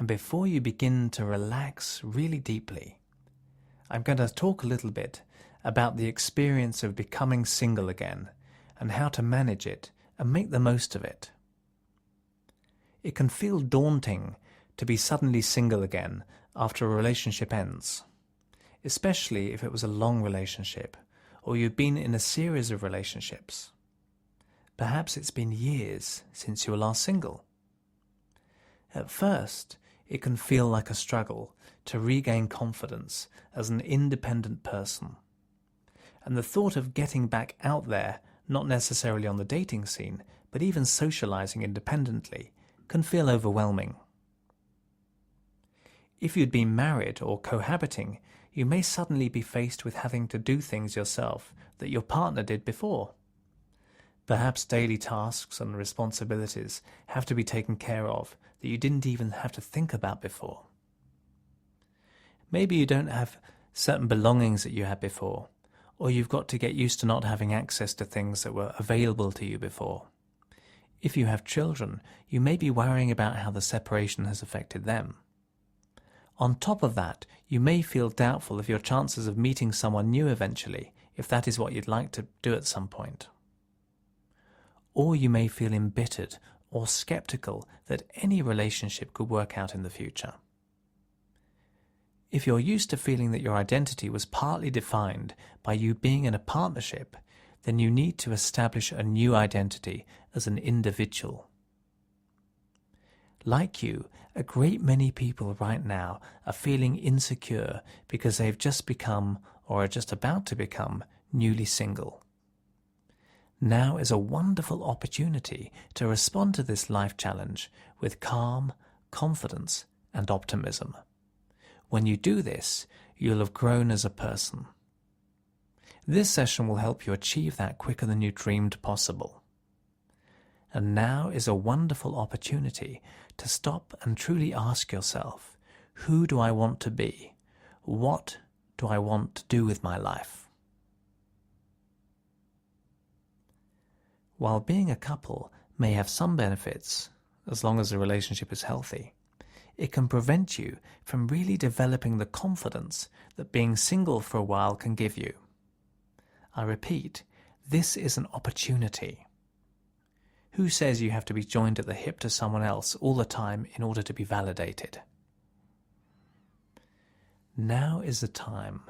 And before you begin to relax really deeply, I'm going to talk a little bit about the experience of becoming single again and how to manage it and make the most of it. It can feel daunting to be suddenly single again after a relationship ends, especially if it was a long relationship or you've been in a series of relationships. Perhaps it's been years since you were last single. At first, it can feel like a struggle to regain confidence as an independent person. And the thought of getting back out there, not necessarily on the dating scene, but even socializing independently, can feel overwhelming. If you'd been married or cohabiting, you may suddenly be faced with having to do things yourself that your partner did before. Perhaps daily tasks and responsibilities have to be taken care of that you didn't even have to think about before. Maybe you don't have certain belongings that you had before, or you've got to get used to not having access to things that were available to you before. If you have children, you may be worrying about how the separation has affected them. On top of that, you may feel doubtful of your chances of meeting someone new eventually, if that is what you'd like to do at some point. Or you may feel embittered or skeptical that any relationship could work out in the future. If you're used to feeling that your identity was partly defined by you being in a partnership, then you need to establish a new identity as an individual. Like you, a great many people right now are feeling insecure because they've just become, or are just about to become, newly single. Now is a wonderful opportunity to respond to this life challenge with calm, confidence, and optimism. When you do this, you'll have grown as a person. This session will help you achieve that quicker than you dreamed possible. And now is a wonderful opportunity to stop and truly ask yourself, who do I want to be? What do I want to do with my life? While being a couple may have some benefits, as long as the relationship is healthy, it can prevent you from really developing the confidence that being single for a while can give you. I repeat, this is an opportunity. Who says you have to be joined at the hip to someone else all the time in order to be validated? Now is the time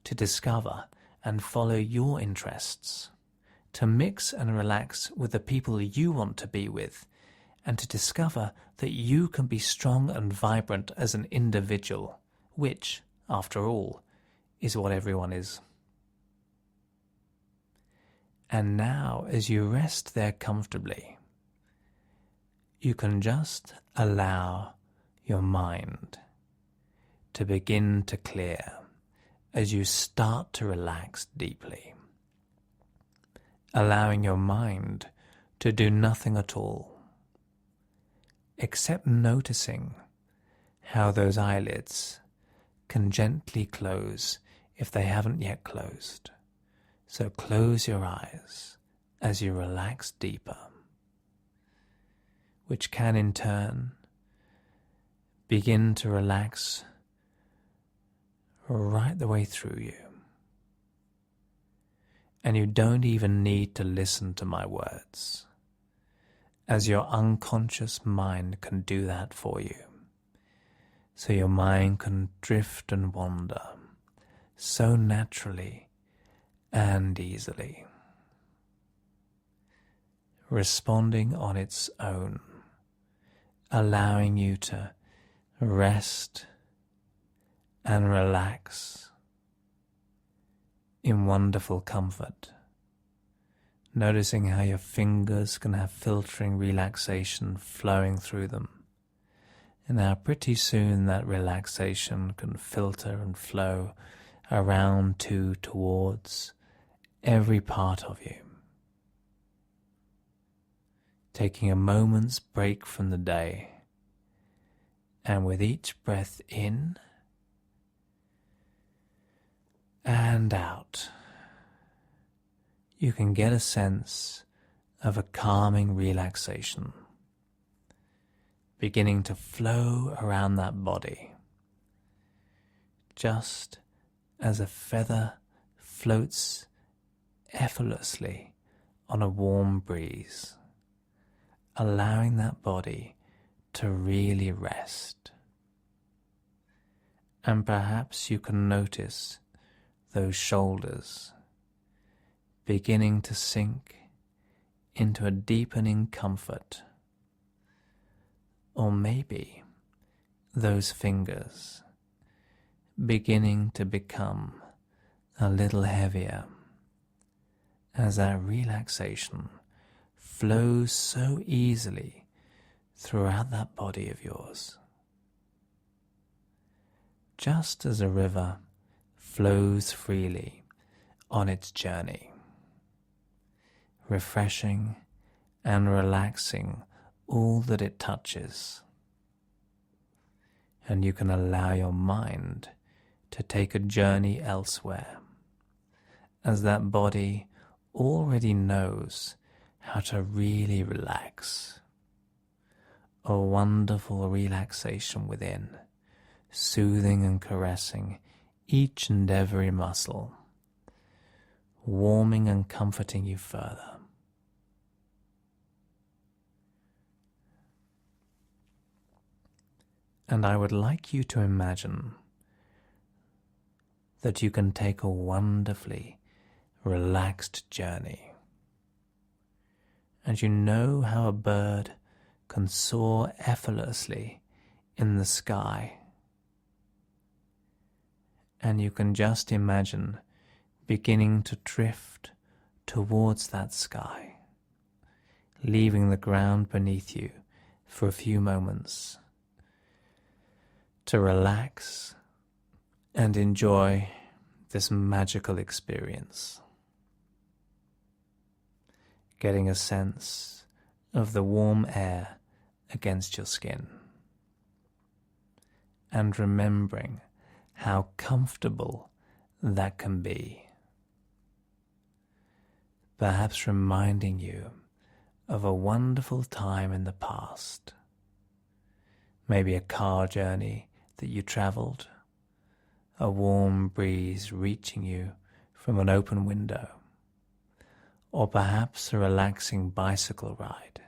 to discover and follow your interests, to mix and relax with the people you want to be with, and to discover that you can be strong and vibrant as an individual, which, after all, is what everyone is. And now, as you rest there comfortably, you can just allow your mind to begin to clear as you start to relax deeply, allowing your mind to do nothing at all, except noticing how those eyelids can gently close if they haven't yet closed. So close your eyes as you relax deeper, which can in turn begin to relax right the way through you. And you don't even need to listen to my words, as your unconscious mind can do that for you. So your mind can drift and wander so naturally and easily, responding on its own, allowing you to rest and relax in wonderful comfort, noticing how your fingers can have filtering relaxation flowing through them, and how pretty soon that relaxation can filter and flow around towards every part of you. Taking a moment's break from the day, and with each breath in and out, you can get a sense of a calming relaxation, beginning to flow around that body, just as a feather floats effortlessly on a warm breeze, allowing that body to really rest. And perhaps you can notice those shoulders beginning to sink into a deepening comfort. Or maybe those fingers beginning to become a little heavier as that relaxation flows so easily throughout that body of yours. Just as a river flows freely on its journey, refreshing and relaxing all that it touches. And you can allow your mind to take a journey elsewhere, as that body already knows how to really relax. A wonderful relaxation within, soothing and caressing each and every muscle, warming and comforting you further. And I would like you to imagine that you can take a wonderfully relaxed journey. And you know how a bird can soar effortlessly in the sky. And you can just imagine beginning to drift towards that sky, leaving the ground beneath you for a few moments to relax and enjoy this magical experience. Getting a sense of the warm air against your skin, and remembering how comfortable that can be. Perhaps reminding you of a wonderful time in the past, maybe a car journey that you traveled, a warm breeze reaching you from an open window, or perhaps a relaxing bicycle ride,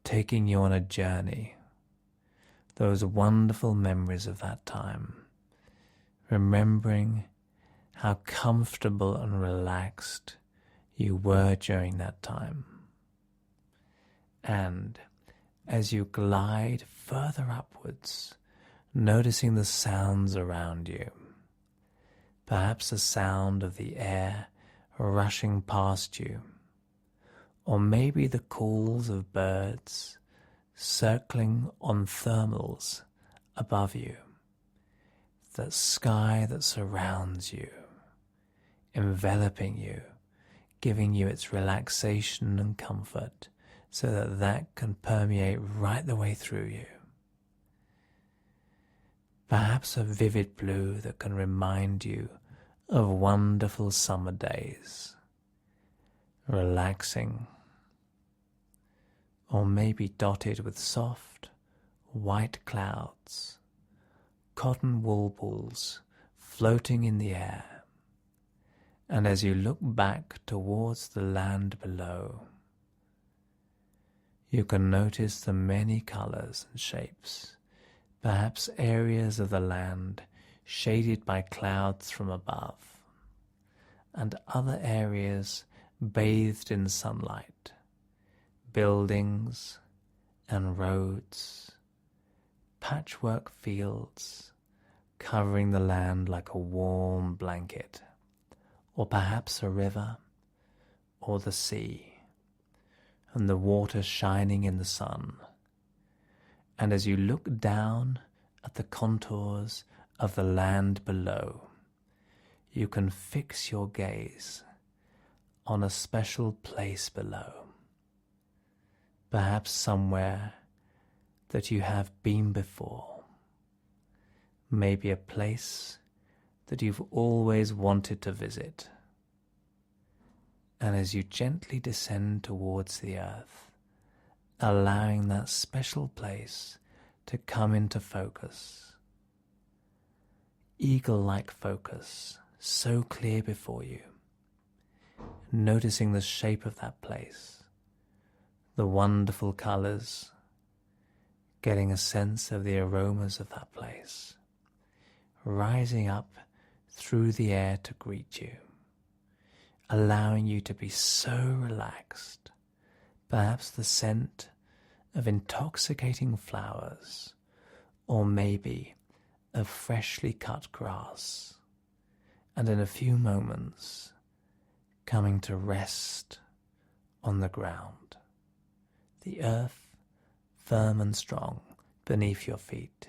taking you on a journey. Those wonderful memories of that time, remembering how comfortable and relaxed you were during that time. And as you glide further upwards, noticing the sounds around you, perhaps the sound of the air rushing past you, or maybe the calls of birds circling on thermals above you, that sky that surrounds you, enveloping you, giving you its relaxation and comfort, so that that can permeate right the way through you. Perhaps a vivid blue that can remind you of wonderful summer days, relaxing, or maybe dotted with soft, white clouds, cotton wool balls floating in the air. And as you look back towards the land below, you can notice the many colors and shapes, perhaps areas of the land shaded by clouds from above, and other areas bathed in sunlight, buildings and roads, patchwork fields covering the land like a warm blanket, or perhaps a river or the sea, and the water shining in the sun. And as you look down at the contours of the land below, you can fix your gaze on a special place below, perhaps somewhere that you have been before, maybe a place that you've always wanted to visit. And as you gently descend towards the earth, allowing that special place to come into focus. Eagle-like focus, so clear before you. Noticing the shape of that place, the wonderful colors, getting a sense of the aromas of that place, rising up through the air to greet you, allowing you to be so relaxed. Perhaps the scent of intoxicating flowers, or maybe of freshly cut grass, and in a few moments coming to rest on the ground, the earth firm and strong beneath your feet,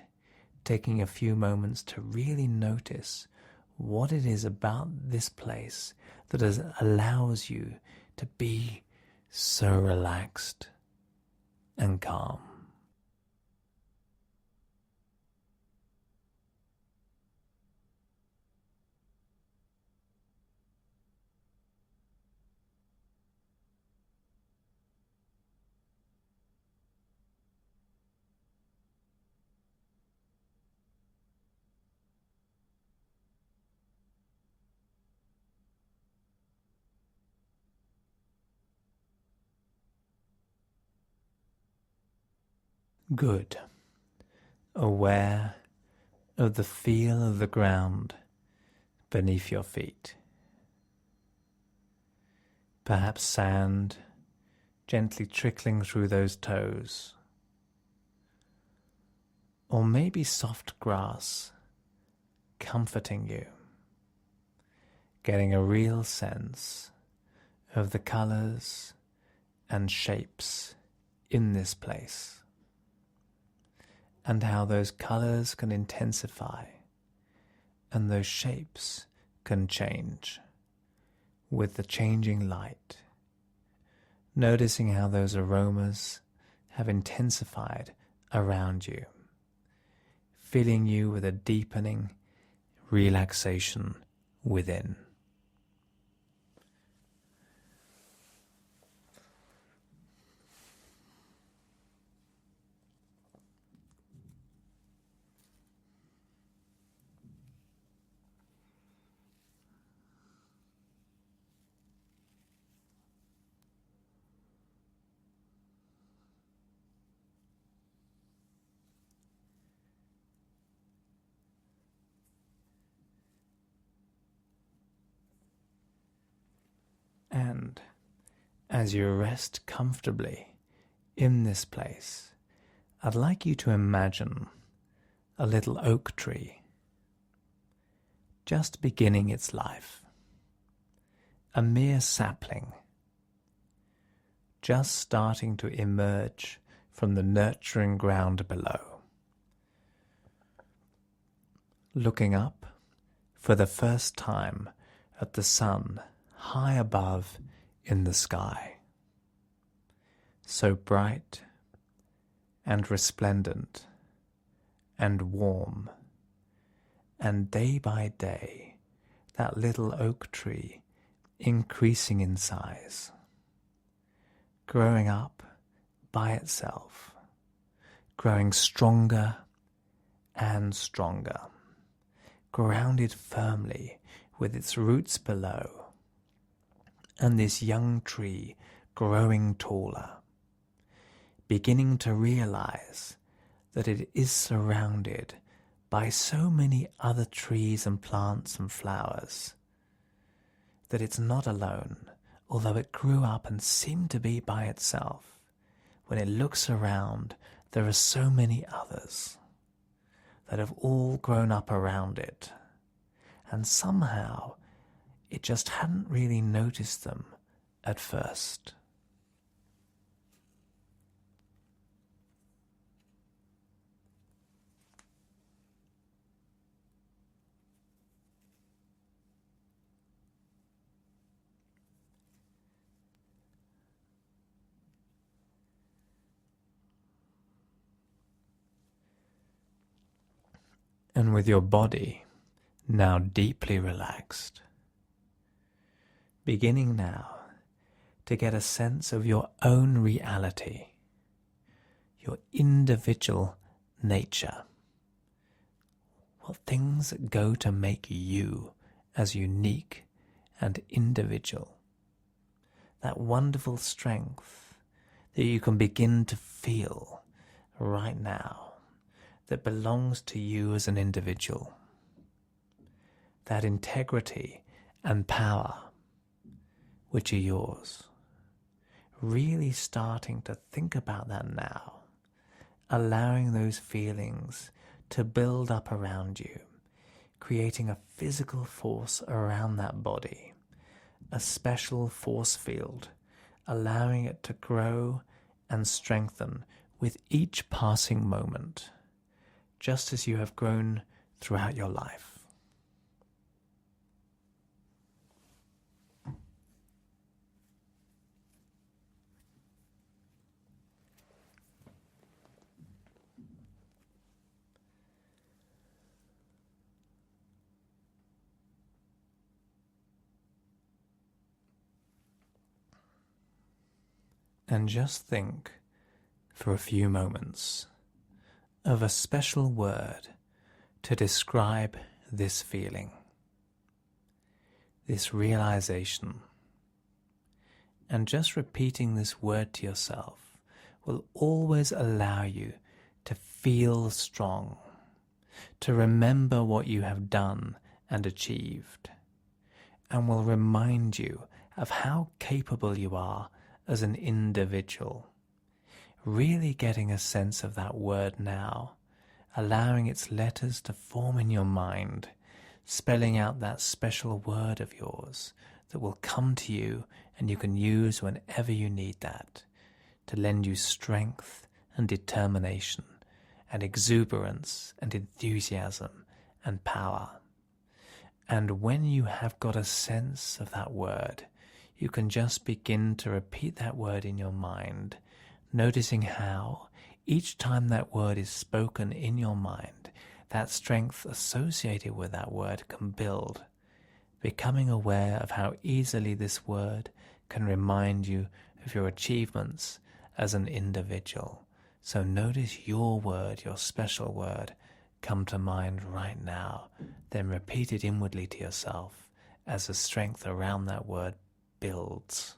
taking a few moments to really notice what it is about this place that allows you to be so relaxed and calm. Good. Aware of the feel of the ground beneath your feet. Perhaps sand gently trickling through those toes. Or maybe soft grass comforting you. Getting a real sense of the colors and shapes in this place, and how those colors can intensify and those shapes can change with the changing light. Noticing how those aromas have intensified around you, filling you with a deepening relaxation within. And as you rest comfortably in this place, I'd like you to imagine a little oak tree just beginning its life, a mere sapling, just starting to emerge from the nurturing ground below, looking up for the first time at the sun high above in the sky, so bright and resplendent and warm, and day by day that little oak tree increasing in size, growing up by itself, growing stronger and stronger, grounded firmly with its roots below, and this young tree growing taller, beginning to realize that it is surrounded by so many other trees and plants and flowers, that it's not alone, although it grew up and seemed to be by itself. When it looks around, there are so many others that have all grown up around it, and somehow it just hadn't really noticed them at first. And with your body now deeply relaxed, beginning now to get a sense of your own reality, your individual nature. What things that go to make you as unique and individual. That wonderful strength that you can begin to feel right now that belongs to you as an individual. That integrity and power which are yours. Really starting to think about that now, allowing those feelings to build up around you, creating a physical force around that body, a special force field, allowing it to grow and strengthen with each passing moment, just as you have grown throughout your life. And just think for a few moments of a special word to describe this feeling, this realization. And just repeating this word to yourself will always allow you to feel strong, to remember what you have done and achieved, and will remind you of how capable you are as an individual. Really getting a sense of that word now, allowing its letters to form in your mind, spelling out that special word of yours that will come to you and you can use whenever you need that, to lend you strength and determination and exuberance and enthusiasm and power. And when you have got a sense of that word, you can just begin to repeat that word in your mind, noticing how each time that word is spoken in your mind, that strength associated with that word can build, becoming aware of how easily this word can remind you of your achievements as an individual. So notice your word, your special word, come to mind right now. Then repeat it inwardly to yourself as the strength around that word builds.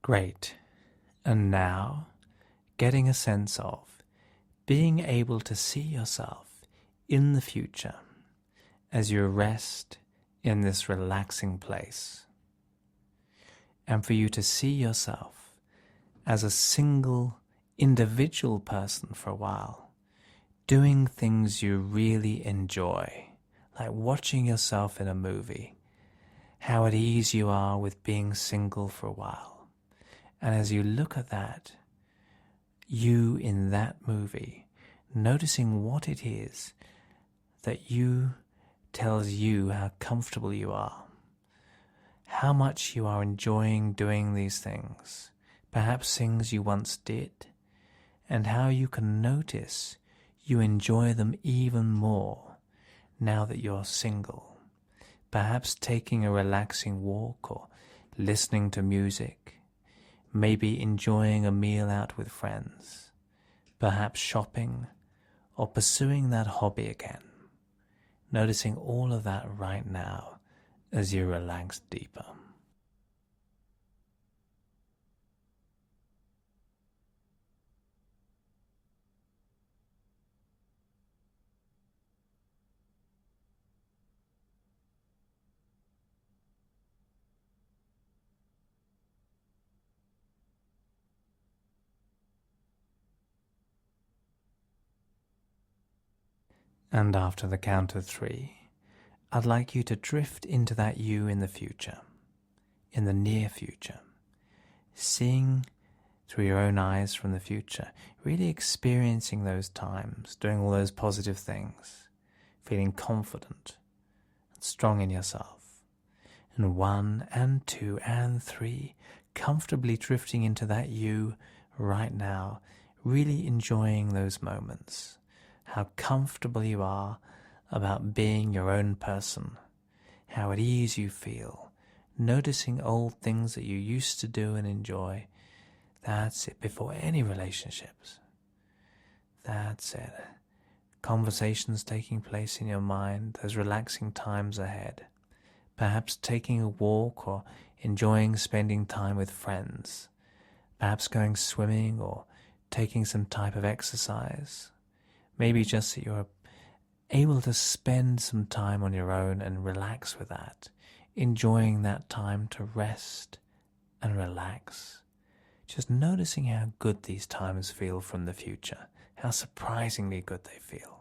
Great. And now, getting a sense of being able to see yourself in the future as you rest in this relaxing place. And for you to see yourself as a single individual person for a while, doing things you really enjoy, like watching yourself in a movie, how at ease you are with being single for a while. And as you look at that, you in that movie, noticing what it is that you tells you how comfortable you are, how much you are enjoying doing these things, perhaps things you once did, and how you can notice you enjoy them even more now that you're single. Perhaps taking a relaxing walk or listening to music, maybe enjoying a meal out with friends, perhaps shopping or pursuing that hobby again. Noticing all of that right now as you relax deeper. And after the count of 3, I'd like you to drift into that you in the future, in the near future, seeing through your own eyes from the future, really experiencing those times, doing all those positive things, feeling confident and strong in yourself. And 1 and 2 and 3, comfortably drifting into that you right now, really enjoying those moments, how comfortable you are about being your own person, how at ease you feel, noticing old things that you used to do and enjoy. That's it, before any relationships. That's it. Conversations taking place in your mind, those relaxing times ahead. Perhaps taking a walk or enjoying spending time with friends. Perhaps going swimming or taking some type of exercise. Maybe just that you're able to spend some time on your own and relax with that. Enjoying that time to rest and relax. Just noticing how good these times feel from the future. How surprisingly good they feel.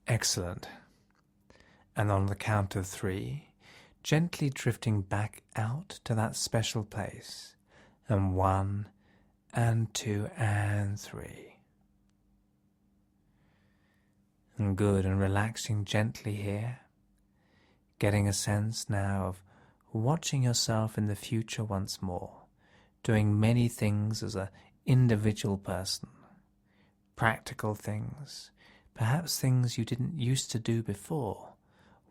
Excellent. And on the count of 3, gently drifting back out to that special place. And 1 and 2 and 3. And good, and relaxing gently here. Getting a sense now of watching yourself in the future once more. Doing many things as an individual person. Practical things. Perhaps things you didn't used to do before.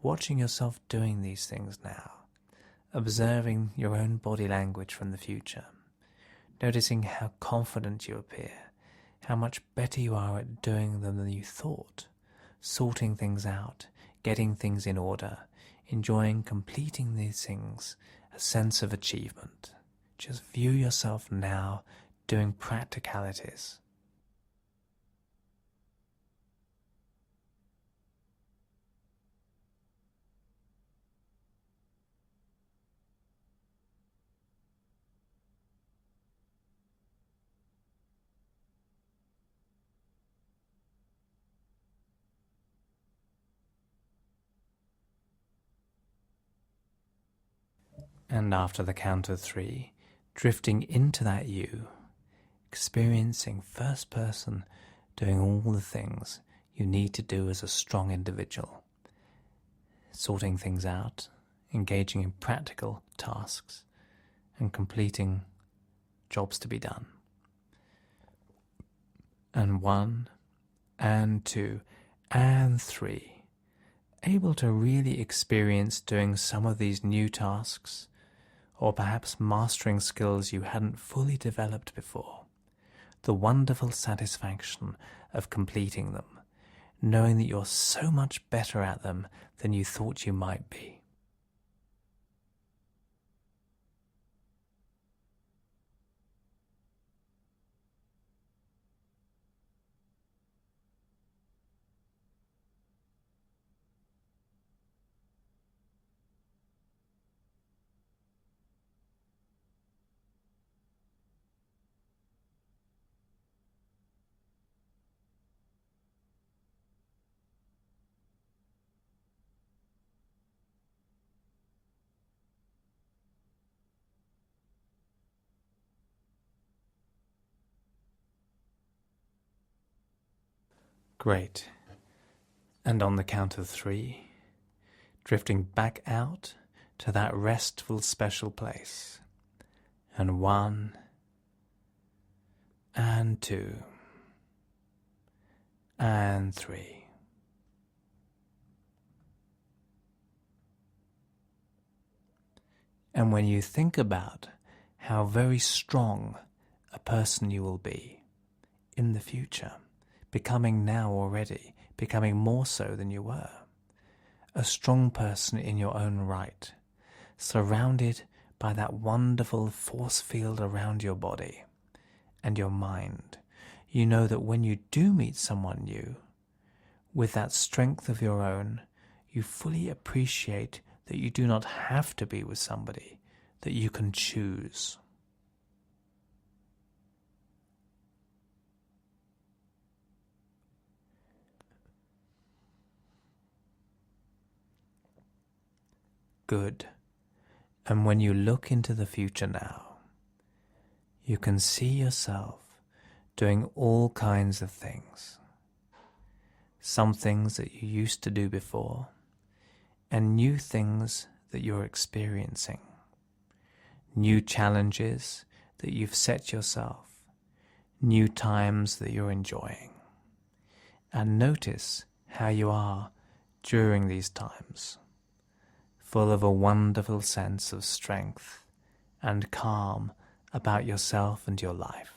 Watching yourself doing these things now. Observing your own body language from the future. Noticing how confident you appear. How much better you are at doing them than you thought. Sorting things out. Getting things in order. Enjoying completing these things. A sense of achievement. Just view yourself now doing practicalities. And after the count of 3, drifting into that you, experiencing first person, doing all the things you need to do as a strong individual. Sorting things out, engaging in practical tasks, and completing jobs to be done. And 1 and 2 and 3, able to really experience doing some of these new tasks, or perhaps mastering skills you hadn't fully developed before. The wonderful satisfaction of completing them, knowing that you're so much better at them than you thought you might be. Great. And on the count of 3, drifting back out to that restful special place. And 1 and 2 and 3. And when you think about how very strong a person you will be in the future, becoming now already, becoming more so than you were, a strong person in your own right, surrounded by that wonderful force field around your body and your mind, you know that when you do meet someone new, with that strength of your own, you fully appreciate that you do not have to be with somebody, that you can choose. Good. And when you look into the future now, you can see yourself doing all kinds of things. Some things that you used to do before, and new things that you're experiencing. New challenges that you've set yourself, new times that you're enjoying. And notice how you are during these times, full of a wonderful sense of strength and calm about yourself and your life.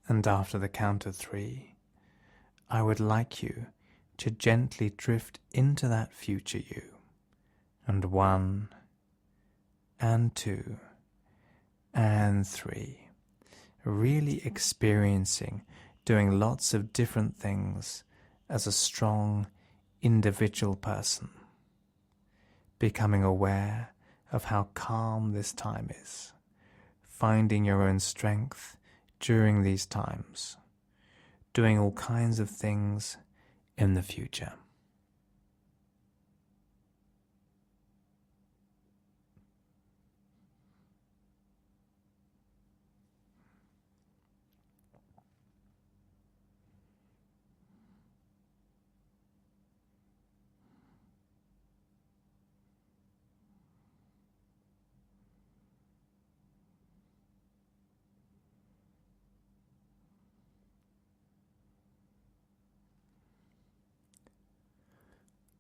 And after the count of 3, I would like you to gently drift into that future you. And 1, and 2, and 3. Really experiencing doing lots of different things as a strong individual person. Becoming aware of how calm this time is. Finding your own strength during these times, doing all kinds of things in the future.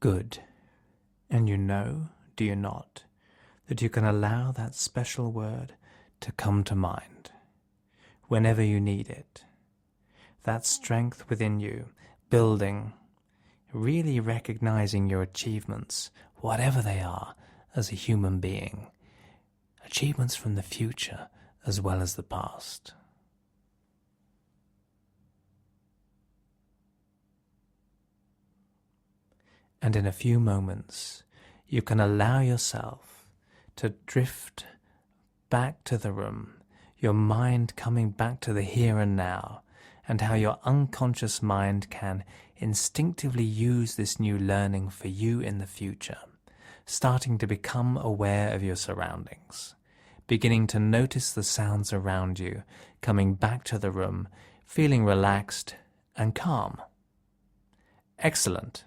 Good. And you know, do you not, that you can allow that special word to come to mind whenever you need it. That strength within you, building, really recognizing your achievements, whatever they are, as a human being. Achievements from the future as well as the past. And in a few moments, you can allow yourself to drift back to the room, your mind coming back to the here and now, and how your unconscious mind can instinctively use this new learning for you in the future, starting to become aware of your surroundings, beginning to notice the sounds around you, coming back to the room, feeling relaxed and calm. Excellent.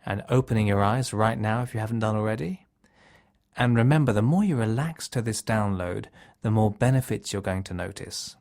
And opening your eyes right now if you haven't done already. And remember, the more you relax to this download, the more benefits you're going to notice.